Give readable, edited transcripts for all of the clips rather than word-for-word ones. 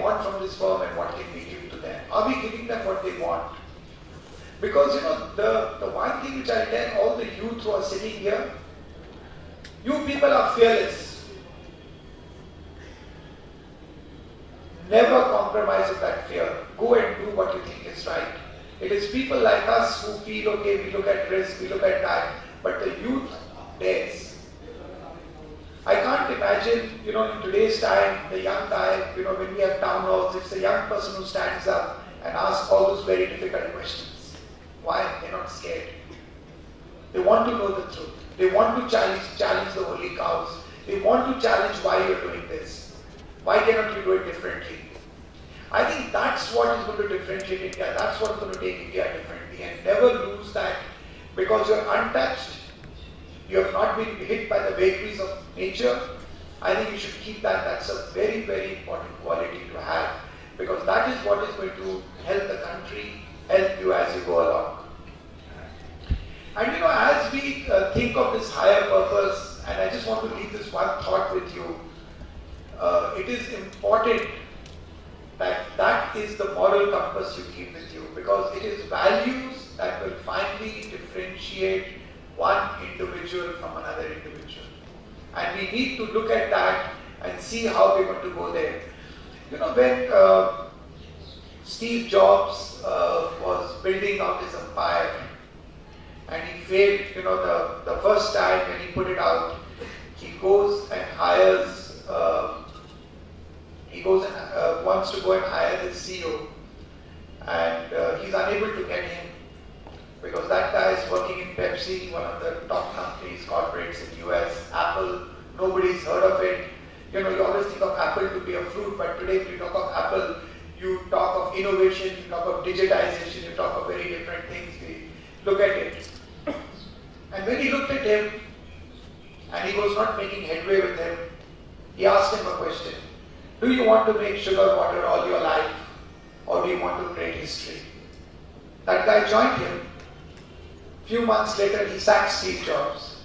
want from this firm and what can we give to them? Are we giving them what they want? Because the one thing which I tell all the youth who are sitting here, you people are fearless. Never compromise with that fear. Go and do what you think is right. It is people like us who feel, okay, we look at risk, we look at that, but the youth dares. I can't imagine, in today's time, the young guy, when we have town halls, it's the young person who stands up and asks all those very difficult questions. Why? They're not scared. They want to know the truth. They want to challenge the holy cows. They want to challenge why you're doing this. Why cannot you do it differently? I think that's what is going to differentiate India. That's what's going to take India differently. And never lose that, because you're untouched. You have not been hit by the vagaries of nature. I think you should keep that. That's a very, very important quality to have, because that is what is going to help the country, help you as you go along. And as we think of this higher purpose, and I just want to leave this one thought with you, it is important that is the moral compass you keep with you, because it is values that will finally differentiate one individual from another individual. And we need to look at that and see how we're going to go there. When Steve Jobs was building out his empire and he failed, the first time when he put it out, he goes and hires, wants to go and hire the CEO, and he's unable to get him, because that guy is working in Pepsi, one of the top companies, corporates in US, Apple, nobody's heard of it. You always think of Apple to be a fruit, but today if you talk of Apple, you talk of innovation, you talk of digitization, you talk of very different things. We look at it. And when he looked at him, and he was not making headway with him, he asked him a question. Do you want to make sugar water all your life, or do you want to create history? That guy joined him. Few months later, he sacked Steve Jobs.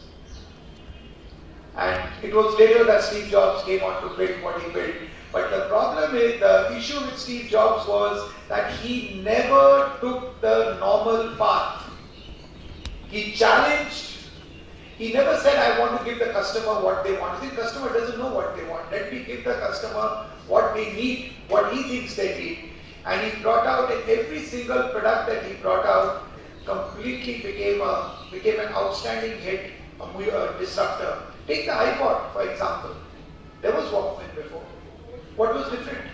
And it was later that Steve Jobs came on to build what he built. But the problem is, the issue with Steve Jobs was that he never took the normal path. He challenged. He never said, I want to give the customer what they want. The customer doesn't know what they want. Let me give the customer what they need, what he thinks they need. And he brought out, every single product that he brought out completely became an outstanding hit, a disruptor. Take the iPod, for example. There was Walkman before. What was different?